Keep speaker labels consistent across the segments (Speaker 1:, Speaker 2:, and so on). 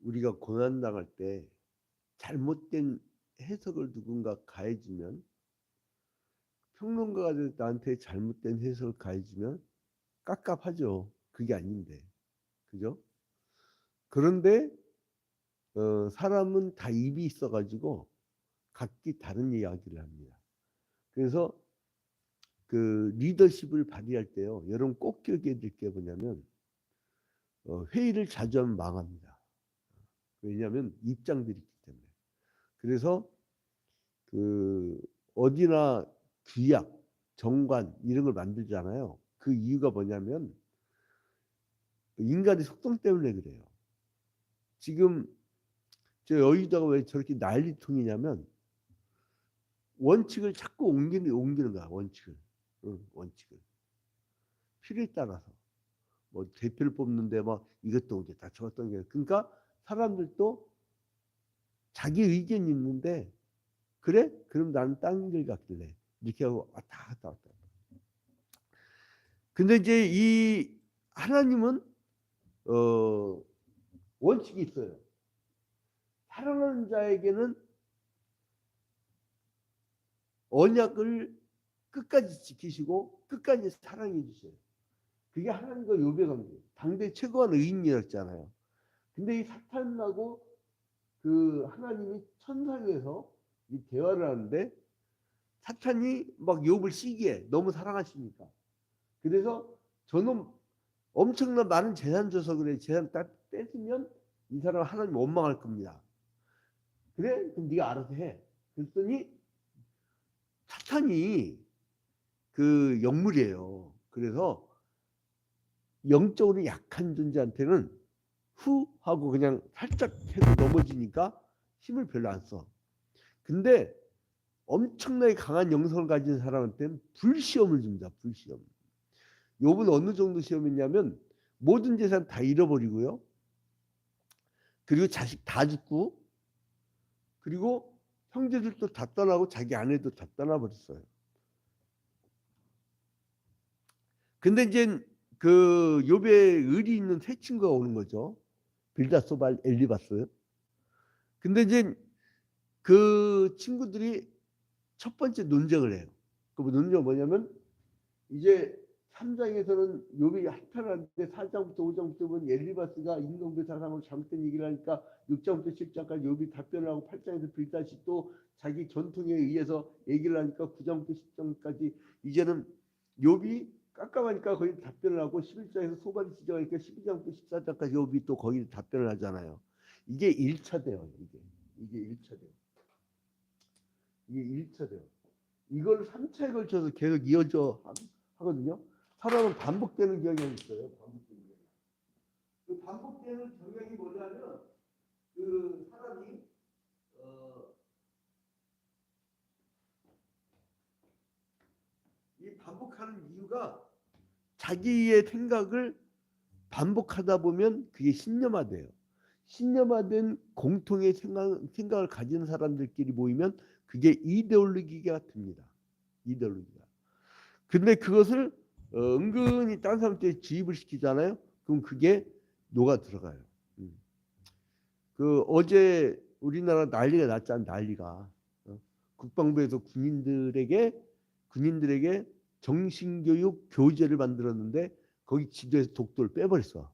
Speaker 1: 우리가 고난당할 때 잘못된 해석을 누군가 가해주면, 평론가가 나한테 잘못된 해석을 가해주면 깝깝하죠. 그게 아닌데. 그죠? 그런데 사람은 다 입이 있어가지고 각기 다른 이야기를 합니다. 그래서 그 리더십을 발휘할 때요. 여러분 꼭 기억해야 될 게 뭐냐면 회의를 자주 하면 망합니다. 왜냐하면 입장들이 있기 때문에. 그래서 그 어디나 규약, 정관 이런 걸 만들잖아요. 그 이유가 뭐냐면 인간의 속성 때문에 그래요. 지금 저 여의도가 왜 저렇게 난리통이냐면 원칙을 자꾸 옮기는 거야. 원칙을. 원칙을. 필요에 따라서. 뭐 대표를 뽑는데 막 이것도 옮겼다 저것도 옮겼다. 그러니까 사람들도 자기 의견이 있는데 그래? 그럼 나는 딴 길 갈래. 이렇게 하고 왔다 갔다. 근데 이제 이 하나님은 원칙이 있어요. 사랑하는 자에게는 언약을 끝까지 지키시고 끝까지 사랑해 주셔요. 그게 하나님과 욥의 관계. 당대 최고한 의인이었잖아요. 근데 이 사탄하고 그 하나님이 천상에서 이 대화를 하는데 사탄이 막 욥을 시기해. 너무 사랑하시니까. 그래서 저는 엄청난 많은 재산 줘서 그래. 재산 딱 뺏으면 이 사람 하나님 원망할 겁니다. 그래? 그럼 네가 알아서 해. 그랬더니 사탄이 그 영물이에요. 그래서 영적으로 약한 존재한테는 후 하고 그냥 살짝 해도 넘어지니까 힘을 별로 안 써. 근데 엄청나게 강한 영성을 가진 사람한테는 불시험을 줍니다. 불시험. 욥은 어느 정도 시험이냐면 모든 재산 다 잃어버리고요. 그리고 자식 다 죽고 그리고 형제들도 다 떠나고 자기 아내도 다 떠나버렸어요. 근데 이제 그 욥의 의리 있는 세 친구가 오는 거죠. 빌닷소발, 엘리바스. 근데 이제 그 친구들이 첫 번째 논쟁을 해요. 그 논쟁은 뭐냐면 이제 3장에서는 욥이 한탄하는데 4장부터 5장부터 보면 엘리바스가 인동대 사람으로 잘못된 얘기를 하니까 6장부터 7장까지 욥이 답변을 하고 8장에서 빌닷이 또 자기 전통에 의해서 얘기를 하니까 9장부터 10장까지 이제는 욥이 깜깜하니까 거기 답변을 하고 11장에서 소발이 지정하니까 12장부터 14장까지 욥이 또 거기 답변을 하잖아요. 이게 1차돼요. 이게 1차돼요. 이게 1차돼요. 이걸 3차에 걸쳐서 계속 이어져 하거든요. 사람은 반복되는 경향이 있어요. 반복되는 경향. 그 반복되는 경향이 뭐냐면 그 사람이 이 반복하는 이유가 자기의 생각을 반복하다 보면 그게 신념화돼요. 신념화된 공통의 생각을 가진 사람들끼리 모이면 그게 이데올로기가 됩니다. 이데올로기가. 근데 그것을 은근히 다른 사람한테 주입을 시키잖아요. 그럼 그게 녹아 들어가요. 그 어제 우리나라 난리가 났잖아. 난리가. 국방부에서 군인들에게 정신교육 교재를 만들었는데 거기 지도에서 독도를 빼버렸어.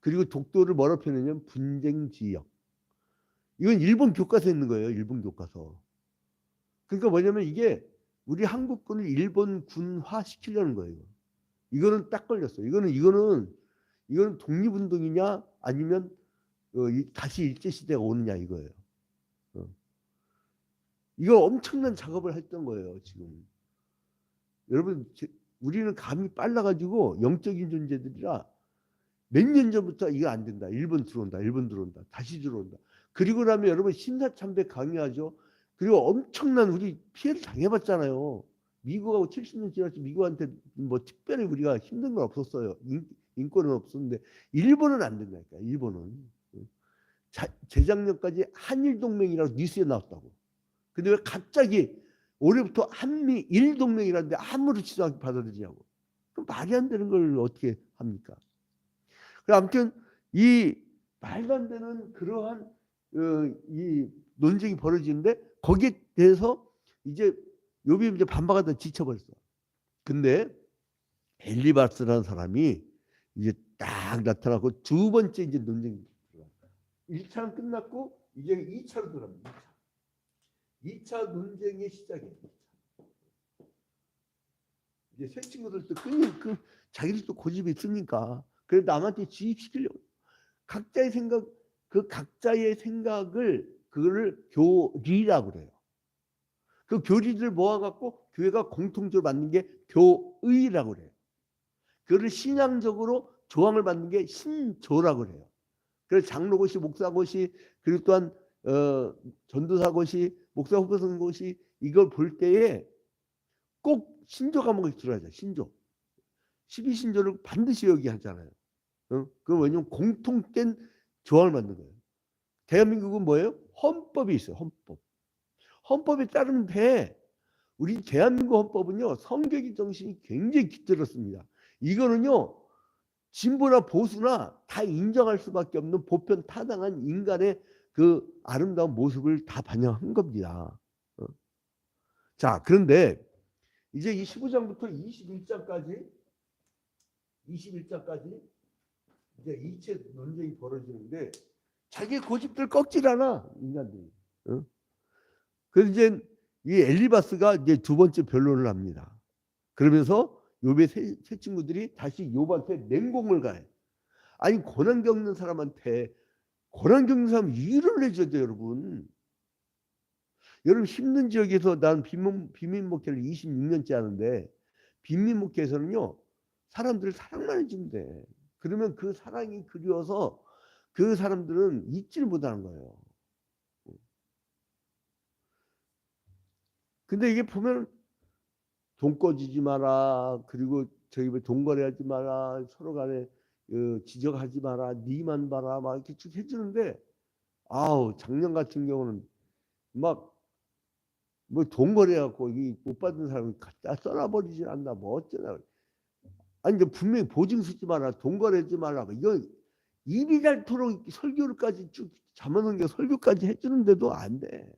Speaker 1: 그리고 독도를 뭐라 표현하냐면 분쟁지역. 이건 일본 교과서에 있는 거예요. 일본 교과서. 그러니까 뭐냐면 이게 우리 한국군을 일본군화 시키려는 거예요. 이거는 딱 걸렸어. 이거는 독립운동이냐 아니면 다시 일제시대가 오느냐 이거예요. 이거 엄청난 작업을 했던 거예요. 지금. 여러분 우리는 감이 빨라가지고 영적인 존재들이라 몇 년 전부터 이거 안 된다. 일본 들어온다. 다시 들어온다. 그리고 나면 여러분 신사참배 강요하죠. 그리고 엄청난 우리 피해를 당해봤잖아요. 미국하고 70년 지났지 미국한테 뭐 특별히 우리가 힘든 건 없었어요. 인권은 없었는데 일본은 안 된다니까. 일본은. 재작년까지 한일동맹이라고 뉴스에 나왔다고. 근데 왜 갑자기 올해부터 한미일 동맹이라는데 아무렇지도 않게 받아들이냐고. 그럼 말이 안 되는 걸 어떻게 합니까? 아무튼 이 말도 안 되는 그러한 이 논쟁이 벌어지는데 거기에 대해서 이제 욥이 이제 반박하다 지쳐버렸어. 근데 엘리바스라는 사람이 이제 딱 나타나고 두 번째 이제 논쟁이 들어가. 1차는 끝났고 이제 2차로 들어갑니다. 2차 논쟁의 시작이에요. 이제 새 친구들도 자기들 또 고집이 있으니까 그래서 남한테 주입시키려고 각자의 생각 그 각자의 생각을 그거를 교리라고 그래요. 그 교리를 모아갖고 교회가 공통적으로 만든 게 교의라고 그래요. 그거를 신앙적으로 조항을 만든 게 신조라고 그래요. 그래서 장로고시, 목사고시 그리고 또한 전도사고시, 목사 후보선고시 이걸 볼 때에 꼭 신조 과목이 들어야죠. 신조. 12신조를 반드시 여기 하잖아요. 그 왜냐면 공통된 조항을 만든 거예요. 대한민국은 뭐예요? 헌법이 있어요. 헌법. 헌법에 따르면 돼. 우리 대한민국 헌법은요. 성격의 정신이 굉장히 깃들었습니다. 이거는요. 진보나 보수나 다 인정할 수밖에 없는 보편 타당한 인간의 그 아름다운 모습을 다 반영한 겁니다. 자, 그런데 이제 이 15장부터 21장까지 이제 이체 논쟁이 벌어지는데 자기 고집들 꺾질 않아 인간들이. 그래서 이제 이 엘리바스가 이제 두 번째 변론을 합니다. 그러면서 욥의 세 친구들이 다시 욥한테 냉공을 가해. 아니 고난 겪는 사람한테 고난 겪는 사람 이유를 내줘야 돼요, 여러분. 여러분 힘든 지역에서 난 빈민 목회를 26년째 하는데 빈민 목회에서는요 사람들을 사랑만 해주면 돼. 그러면 그 사랑이 그리워서 그 사람들은 잊지를 못하는 거예요. 근데 이게 보면 돈 꺼지지 마라. 그리고 저기 돈 거래하지 마라. 서로 간에 지적하지 마라. 니만 봐라. 막 이렇게 쭉 해주는데 아우 작년 같은 경우는 막 뭐 돈 거래하고 못 받은 사람이 갖다 써놔버리지 않나 뭐 어쩌나. 아니 이제 분명히 보증 쓰지 마라. 돈 거래하지 마라. 이거 입이 닳도록 설교를까지 쭉 잡아놓은 설교까지 해주는데도 안 돼.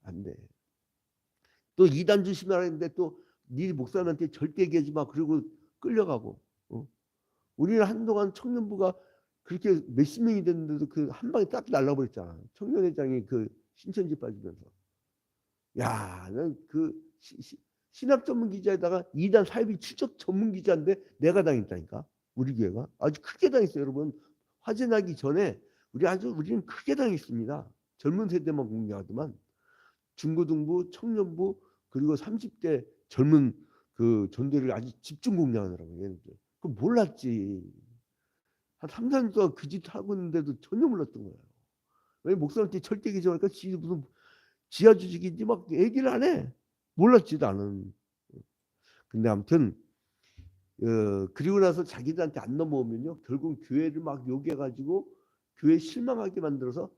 Speaker 1: 안 돼. 또 이단 조심하라 했는데 또 네 목사님한테 절대 얘기하지 마. 그리고 끌려가고. 우리는 한동안 청년부가 그렇게 몇십 명이 됐는데도 그 한 방에 딱 날라버렸잖아. 청년회장이 그 신천지 빠지면서. 야, 난 그 신학 전문 기자에다가 이단 사이비 추적 전문 기자인데 내가 당했다니까. 우리 교회가 아주 크게 당했어요, 여러분. 화재 나기 전에 우리는 크게 당했습니다. 젊은 세대만 공략하더만 중고등부, 청년부 그리고 30대 젊은 그 전도를 아주 집중 공략하느라고 얘네들. 그 몰랐지. 한 3, 4년 동안 그 짓 하고 있는데도 전혀 몰랐던 거예요. 왜 목사한테 절대 기정하니까 지 무슨 지하 주식인지 막 얘기를 안 해. 몰랐지 나는. 근데 아무튼 그리고 나서 자기들한테 안 넘어오면요 결국 교회를 막 욕해가지고 교회 실망하게 만들어서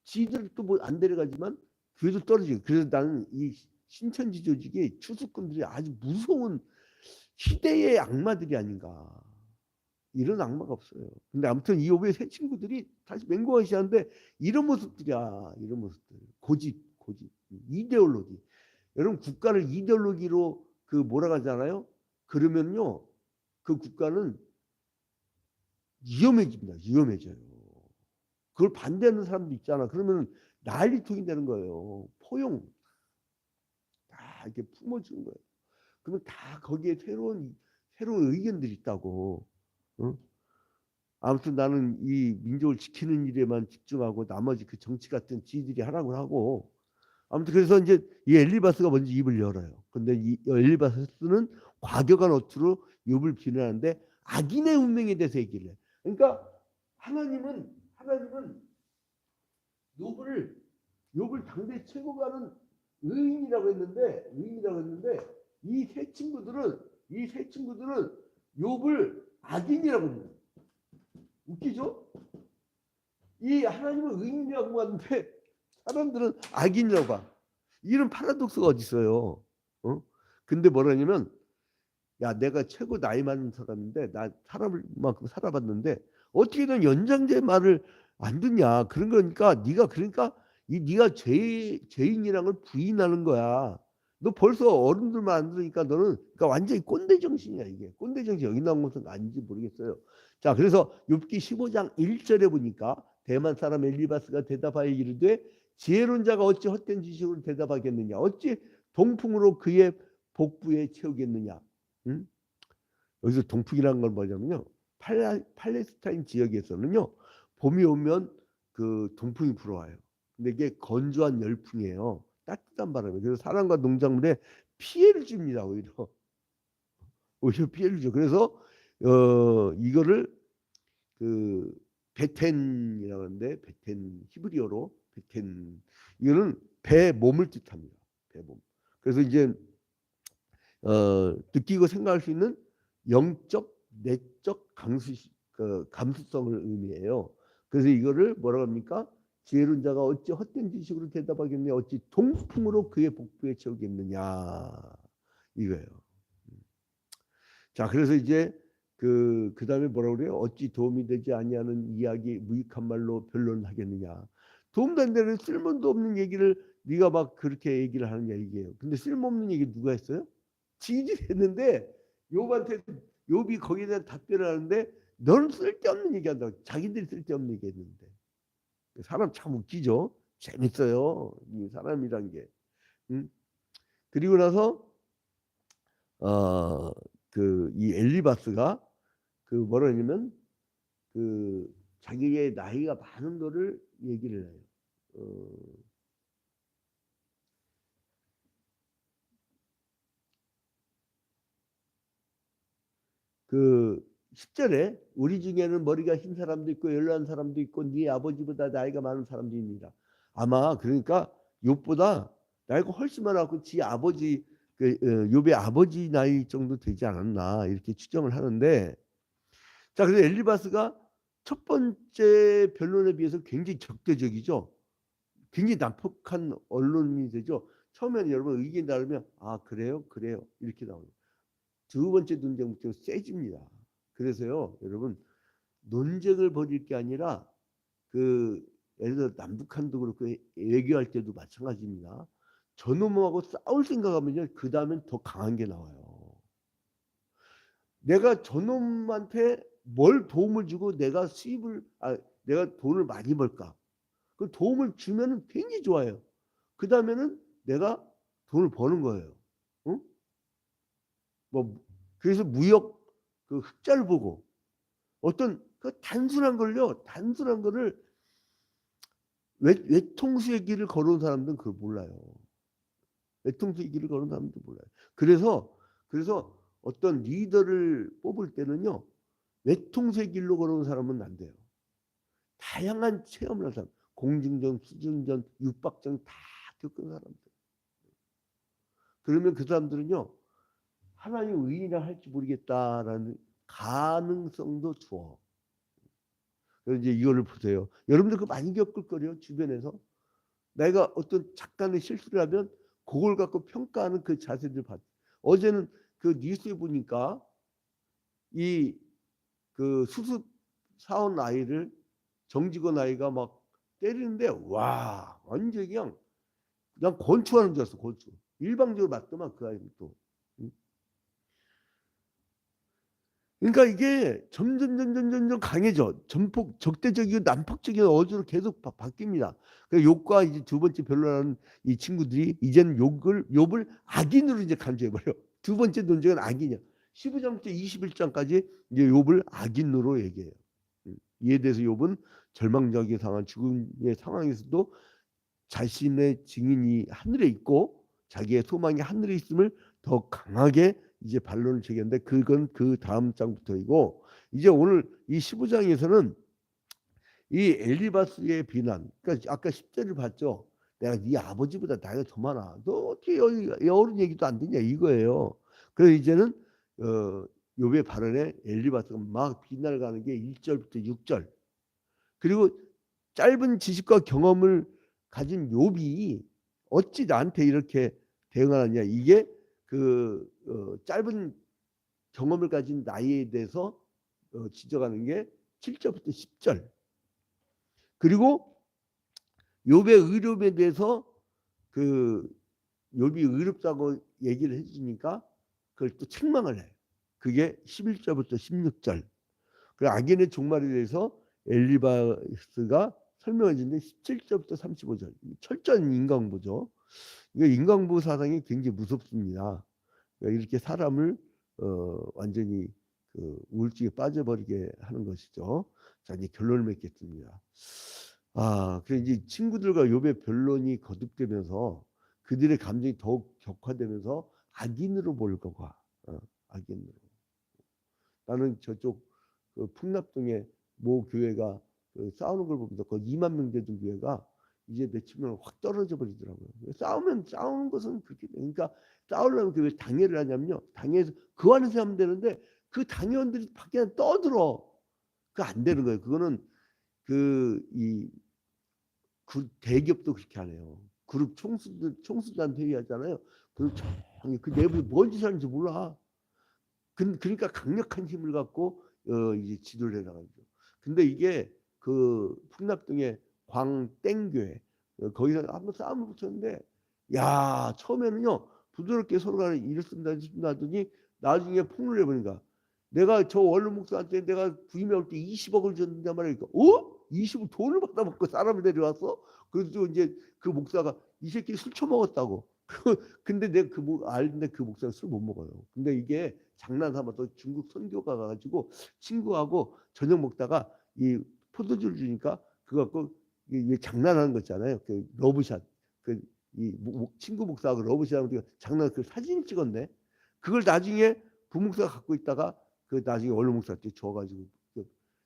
Speaker 1: 지들 또 뭐 안 데려가지만 교회도 떨어지고. 그래서 나는 이 신천지 조직의 추수꾼들이 아주 무서운 시대의 악마들이 아닌가. 이런 악마가 없어요. 근데 아무튼 이 욥의 새 친구들이 다시 맹공하시 하는데 이런 모습들이야. 이런 모습들. 고집, 이데올로기. 여러분 국가를 이데올로기로 그 몰아가잖아요. 그러면요 그 국가는 위험해집니다. 위험해져요. 그걸 반대하는 사람도 있잖아. 그러면 난리통이 되는 거예요. 포용 다 이렇게 품어주는 거예요. 그러면 다 거기에 새로운 의견들이 있다고. 응? 아무튼 나는 이 민족을 지키는 일에만 집중하고 나머지 그 정치 같은 지들이 하라고 하고. 아무튼 그래서 이제 이 엘리바스가 먼저 입을 열어요. 근데 이 엘리바스는 과격한 어투로 욥을 비난하는데 악인의 운명에 대해서 얘기를 해. 그러니까 하나님은 욥을 당대 최고가는 의인이라고 했는데 이 세 친구들은 욥을 악인이라고 합니다. 웃기죠? 이 하나님은 의인이라고 하는데 사람들은 악인이라고 봐. 이런 파라독스가 어디 있어요? 근데 뭐라냐면 야 내가 최고 나이 많은 사람인데 나 사람을 만큼 살아봤는데 어떻게든 연장자의 말을 안 듣냐. 그런 거니까 네가 죄인이란 걸 부인하는 거야. 너 벌써 어른들만 안 들으니까 너는 그러니까 완전히 꼰대 정신이야 이게. 꼰대 정신 여기 나온 것은 아닌지 모르겠어요. 자, 그래서 욥기 15장 1절에 보니까 대만 사람 엘리바스가 대답하여 이르되 지혜로운 자가 어찌 헛된 지식으로 대답하겠느냐. 어찌 동풍으로 그의 복부에 채우겠느냐. 응? 여기서 동풍이라는 건 뭐냐면요. 팔레스타인 지역에서는요. 봄이 오면 그 동풍이 불어와요. 근데 이게 건조한 열풍이에요. 따뜻한 바람이. 그래서 사람과 농작물에 피해를 줍니다. 오히려 피해를 줘. 그래서 이거를 그 베텐이라고 하는데 베텐 히브리어로 베텐 이거는 배 몸을 뜻합니다. 배 몸. 그래서 이제 느끼고 생각할 수 있는 영적, 내적 감수성을 의미해요. 그래서 이거를 뭐라고 합니까? 지혜로운 자가 어찌 헛된 지식으로 대답하겠느냐, 어찌 동풍으로 그의 복부에 채우겠느냐 이거예요. 자, 그래서 이제 그 다음에 뭐라고 그래요? 어찌 도움이 되지 아니하는 이야기 무익한 말로 변론하겠느냐. 도움도 안 되는 쓸모도 없는 얘기를 네가 막 그렇게 얘기를 하느냐 이게요. 근데 쓸모없는 얘기 누가 했어요? 지지를 했는데 욥한테 욥이 거기에 대한 답변을 하는데 너는 쓸데없는 얘기한다고. 자기들이 쓸데없는 얘기했는데. 사람 참 웃기죠. 재밌어요. 이 사람이란 게. 응? 그리고 나서 이 엘리바스가 그 뭐라 하냐면 그 자기의 나이가 많은 거를 얘기를 해요. 그 10절에 우리 중에는 머리가 흰 사람도 있고 연로한 사람도 있고 네 아버지보다 나이가 많은 사람들입니다. 아마 그러니까 욥보다 나이가 훨씬 많았고 지 아버지 욥의 아버지 나이 정도 되지 않았나 이렇게 추정을 하는데, 자, 그래서 엘리바스가 첫 번째 변론에 비해서 굉장히 적대적이죠. 굉장히 난폭한 언론이 되죠. 처음에는 여러분 의견 다르면 아 그래요 이렇게 나오죠. 두 번째 논쟁부터 세집니다. 그래서요, 여러분 논쟁을 벌일 게 아니라 그 예를 들어 남북한도 그렇고 외교할 때도 마찬가지입니다. 저놈하고 싸울 생각하면요, 그 다음엔 더 강한 게 나와요. 내가 저놈한테 뭘 도움을 주고 내가 내가 돈을 많이 벌까? 그 도움을 주면은 굉장히 좋아요. 그 다음에는 내가 돈을 버는 거예요. 응? 뭐 그래서 무역 그 흑자를 보고 어떤 그 단순한 거를 외통수의 길을 걸어온 사람들은 그걸 몰라요. 외통수의 길을 걸어온 사람들은 몰라요. 그래서 어떤 리더를 뽑을 때는요, 외통수의 길로 걸어온 사람은 안 돼요. 다양한 체험을 한 사람, 공중전, 수중전, 육박전 다 겪은 사람들. 그러면 그 사람들은요, 하나님 의인이라 할지 모르겠다라는 가능성도 주어. 그래서 이제 이거를 보세요. 여러분들 그거 많이 겪을 거예요. 주변에서. 내가 어떤 잠깐의 실수를 하면 그걸 갖고 평가하는 그 자세들 봤. 어제는 그 뉴스에 보니까 이 그 수습 사원 아이를 정직원 아이가 막 때리는데 와 완전히 그냥 권투하는 줄 알았어. 권투. 일방적으로 맞더만 그 아이는 또. 그러니까 이게 점점 강해져. 전폭 적대적이고 난폭적인 어조로 계속 바뀝니다. 그 욕과 이제 두 번째 변론하는 이 친구들이 이제는 욥을 악인으로 이제 간주해 버려. 두 번째 논쟁은 악인이야. 15장부터 21장까지 이제 욥을 악인으로 얘기해요. 이에 대해서 욥은 절망적인 상황, 죽음의 상황에서도 자신의 증인이 하늘에 있고 자기의 소망이 하늘에 있음을 더 강하게 이제 반론을 제기했는데 그건 그 다음 장부터이고, 이제 오늘 이 15장에서는 이 엘리바스의 비난, 그러니까 아까 10절을 봤죠. 내가 네 아버지보다 나이가 더 많아. 너 어떻게 어른 얘기도 안 듣냐 이거예요. 그래서 이제는 욥의 발언에 엘리바스가 막 비난을 가는 게 1절부터 6절. 그리고 짧은 지식과 경험을 가진 욥이 어찌 나한테 이렇게 대응하느냐. 이게 짧은 경험을 가진 나이에 대해서 지적하는 게 7절부터 10절. 그리고 욥의 의롭에 대해서 그 욥이 의롭다고 얘기를 해주니까 그걸 또 책망을 해요. 그게 11절부터 16절. 그 악인의 종말에 대해서 엘리바스가 설명해 주는데 17절부터 35절. 철저한 인간보죠. 이거 인간보 사상이 굉장히 무섭습니다. 그러니까 이렇게 사람을 완전히 그 우울증에 빠져버리게 하는 것이죠. 자, 이제 결론을 맺겠습니다. 그래 이제 친구들과 욥의 변론이 거듭되면서 그들의 감정이 더욱 격화되면서 악인으로 몰고 가. 악인으로. 나는 저쪽 그 풍납동의 모 교회가 그 싸우는 걸 보면서 그 2만 명 되던 교회가 이제 며칠 면 확 떨어져 버리더라고요. 싸우는 것은 그렇게 그러니까 싸우려면 그 왜 당회를 하냐면요. 당회에서 그 안에서 하면 되는데 그 당회원들이 밖에 떠들어. 그거 안 되는 거예요. 그거는 그 대기업도 그렇게 하네요. 그룹 총수단 회의하잖아요. 그 내부에 뭔 짓을 하는지 몰라. 그러니까 강력한 힘을 갖고 이제 지도를 해나가죠. 근데 이게 그 풍납동의 광땡교회 거기서 한번 싸움을 붙였는데 야 처음에는요 부드럽게 서로가 일을 쓴다 하더니 나중에 폭로를 해보니까 내가 저 원로 목사한테 내가 부임할 때 20억을 줬는데 말이니까 20억 돈을 받아먹고 사람을 데려왔어? 그래서 이제 그 목사가 이 새끼 술 처먹었다고. 근데 내가 알는데 그 목사가 술 못 먹어요. 근데 이게 장난삼아서 중국 선교가 가가지고 친구하고 저녁 먹다가 이 포도주를 주니까 그거 갖고 장난하는 거 있잖아요. 그 러브샷. 친구 목사하고 러브샷하고 장난 그 사진 찍었네. 그걸 나중에 부목사가 갖고 있다가 그 나중에 원로 목사한테 줘가지고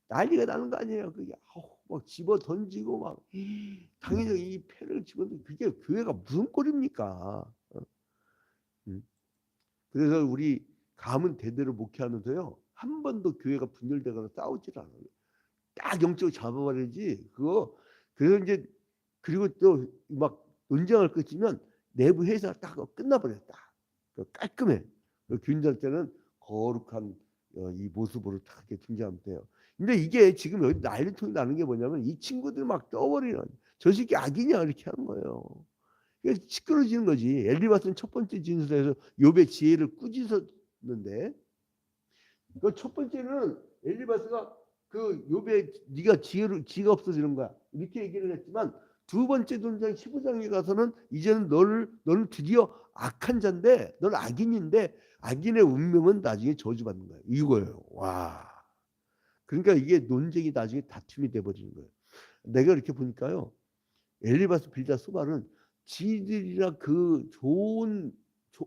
Speaker 1: 난리가 나는 거 아니에요. 그게 막 집어 던지고 막 당연히 이 패를 집어 그게 교회가 무슨 꼴입니까? 그래서 우리 가문 대대로 목회하면서요 한 번도 교회가 분열되거나 싸우질 않아요. 딱 영적으로 잡아버리지 그거. 그래서 이제 그리고 또 막 논쟁을 끝이면 내부 회의가 딱 끝나버렸다. 깔끔해. 교인들한테는 거룩한 이 모습으로 딱 이렇게 등장하면 돼요. 근데 이게 지금 여기 난리통이 나는 게 뭐냐면 이 친구들 막 떠버리는 저 새끼 악이냐 이렇게 하는 거예요. 그래서 시끄러지는 거지. 엘리바스는 첫 번째 진술에서 욥의 지혜를 꾸짖었는데 그 첫 번째는 엘리바스가 그 욥의 네가 지혜가 없어서 이런 거야 이렇게 얘기를 했지만 두 번째 동장 15장에 가서는 이제는 너는 드디어 악한 자인데 너는 악인인데 악인의 운명은 나중에 저주받는 거야. 이거예요. 와. 그러니까 이게 논쟁이 나중에 다툼이 돼버리는 거예요. 내가 이렇게 보니까요. 엘리바스 빌다 소발은 지들이라 그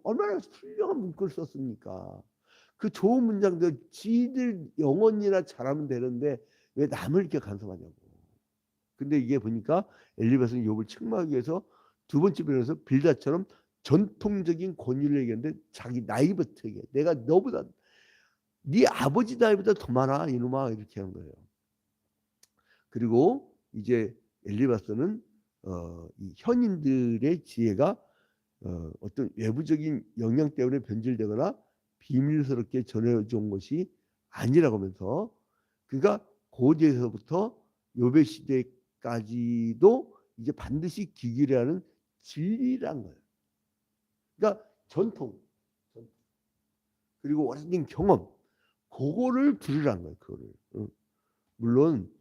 Speaker 1: 얼마나 훌륭한 문구를 썼습니까? 그 좋은 문장들 지들 영혼이나 잘하면 되는데 왜 남을 이렇게 간섭하냐고. 근데 이게 보니까 엘리바스는 욥을 책망하기 위해서 두 번째 변에서 빌다처럼 전통적인 권위를 얘기하는데 자기 나이부터 얘기해. 내가 너보다 네 아버지 나이보다 더 많아 이놈아 이렇게 하는 거예요. 그리고 이제 엘리바스는 이 현인들의 지혜가 어떤 외부적인 영향 때문에 변질되거나 비밀스럽게 전해져 온 것이 아니라고 하면서 그러니까 고대에서부터 욥의 시대까지도 이제 반드시 기기를 하는 진리란 거예요. 그러니까 전통 그리고 오래된 경험 그거를 들으라는 거예요. 그거를. 물론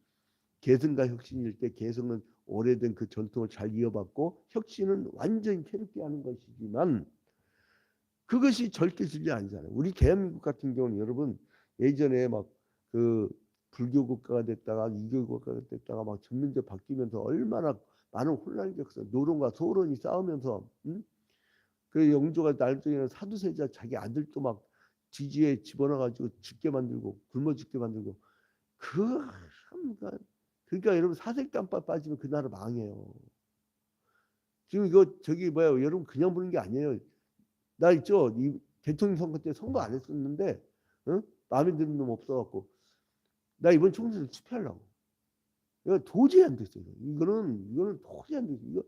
Speaker 1: 개성과 혁신일 때 개성은 오래된 그 전통을 잘 이어받고 혁신은 완전히 새롭게 하는 것이지만 그것이 절대 진리 아니잖아요. 우리 대한민국 같은 경우는 여러분 예전에 막 그 불교 국가가 됐다가 이교 국가가 됐다가 막 전면적 바뀌면서 얼마나 많은 혼란이 겪었어요. 노론과 소론이 싸우면서 그 영조가 날중에는 사두세자 자기 아들도 막 지지에 집어넣어가지고 죽게 만들고 굶어 죽게 만들고 그러니까 여러분 사색단파 빠지면 그 나라 망해요. 지금 이거 저기 뭐야 여러분 그냥 보는 게 아니에요. 나 있죠. 이 대통령 선거 때 선거 안 했었는데 마음에 드는 놈 없어갖고 나 이번 총선에서 투표하려고. 이거 도저히 안 됐어요. 이거는 도저히 안 됐어요.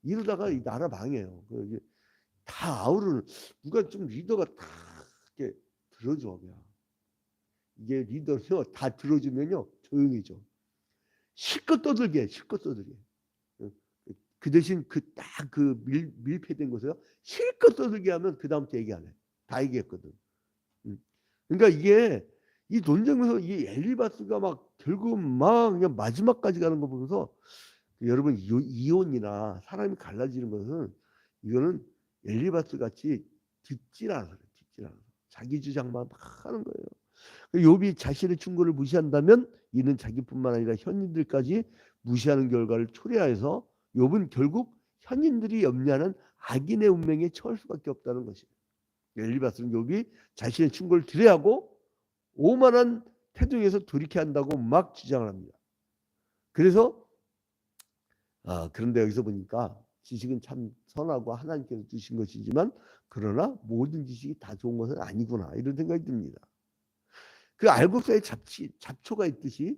Speaker 1: 이러다가 이 나라 망해요. 다 아우르는 누가 좀 리더가 다 이렇게 들어줘 그냥. 이게 리더는요 다 들어주면요 조용해져. 실컷 떠들게, 실컷 떠들게. 그 대신 그 딱 그 밀폐된 곳에서 실컷 떠들게 하면 그 다음부터 얘기 안 해. 다 얘기했거든. 그러니까 이게 이 논쟁에서 이 엘리바스가 막 결국 막 그냥 마지막까지 가는 거 보면서 여러분 이혼이나 사람이 갈라지는 것은 이거는 엘리바스 같이 듣질 않아서 듣질 않아서 자기 주장만 막 하는 거예요. 욥이 자신의 충고를 무시한다면 이는 자기뿐만 아니라 현인들까지 무시하는 결과를 초래하여서 욥은 결국 현인들이 염려하는 악인의 운명에 처할 수밖에 없다는 것이에요. 엘리바스는 욥이 자신의 충고를 들어야 하고 오만한 태도에서 돌이켜야 한다고 막 주장을 합니다. 그래서 그런데 여기서 보니까 지식은 참 선하고 하나님께서 주신 것이지만 그러나 모든 지식이 다 좋은 것은 아니구나 이런 생각이 듭니다. 그 알곡사에 잡초가 있듯이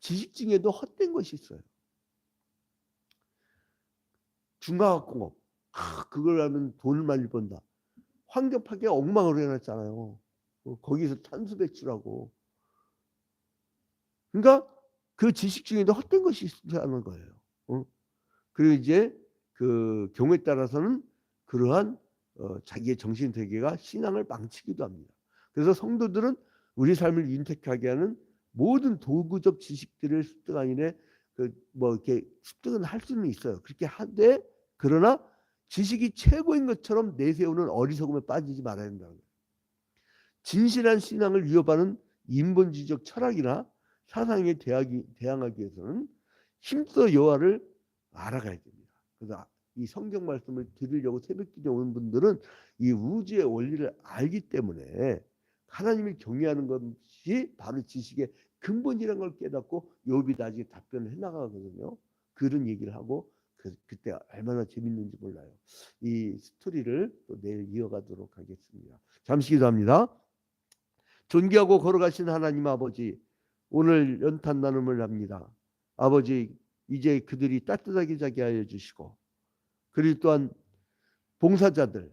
Speaker 1: 지식 중에도 헛된 것이 있어요. 중화학공업 그걸 하면 돈을 많이 번다. 황급하게 엉망으로 해놨잖아요. 거기서 탄소 배출하고. 그러니까 그 지식 중에도 헛된 것이 있다는 거예요. 그리고 이제 그 경우에 따라서는 그러한 자기의 정신 세계가 신앙을 망치기도 합니다. 그래서 성도들은 우리 삶을 윤택하게 하는 모든 도구적 지식들을 습득한 이래 뭐 이렇게 습득은 할 수는 있어요. 그렇게 하되 그러나 지식이 최고인 것처럼 내세우는 어리석음에 빠지지 말아야 된다는 거예요. 진실한 신앙을 위협하는 인본주의적 철학이나 사상에 대항하기 위해서는 힘써 여호와를 알아가야 됩니다. 그래서 이 성경 말씀을 들으려고 새벽기도에 오는 분들은 이 우주의 원리를 알기 때문에 하나님을 경외하는 것이 바로 지식의 근본이라는 걸 깨닫고 욥이 나중에 답변을 해나가거든요. 그런 얘기를 하고 그때 얼마나 재밌는지 몰라요. 이 스토리를 또 내일 이어가도록 하겠습니다. 잠시 기도합니다. 존귀하고 거룩하신 하나님 아버지, 오늘 연탄 나눔을 합니다. 아버지, 이제 그들이 따뜻하게 자게 하여 주시고, 그리고 또한 봉사자들,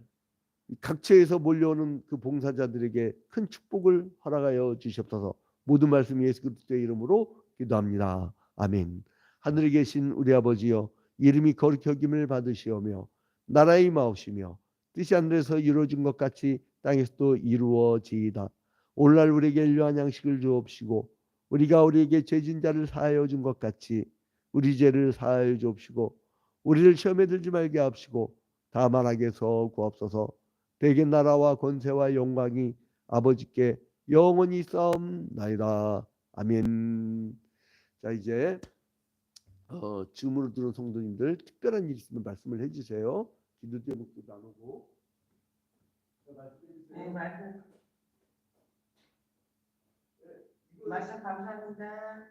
Speaker 1: 각처에서 몰려오는 그 봉사자들에게 큰 축복을 허락하여 주시옵소서. 모든 말씀 예수 그리스도의 이름으로 기도합니다. 아멘. 하늘에 계신 우리 아버지여, 이름이 거룩히 여김을 받으시오며 나라의 임하옵시며 뜻이 하늘에서 이루어진 것 같이 땅에서도 이루어지이다. 오늘날 우리에게 일용할 양식을 주옵시고 우리가 우리에게 죄진 자를 사하여 준 것 같이 우리 죄를 사하여 주옵시고 우리를 시험에 들지 말게 하옵시고 다만 악에서 구하옵소서. 대개 나라와 권세와 영광이 아버지께 영원히 싸움나이다. 아멘. 자, 이제 줌으로 들은 성도님들 특별한 일 있으면 말씀을 해주세요. 기도 제목도 나누고.
Speaker 2: 네, 말씀 감사합니다.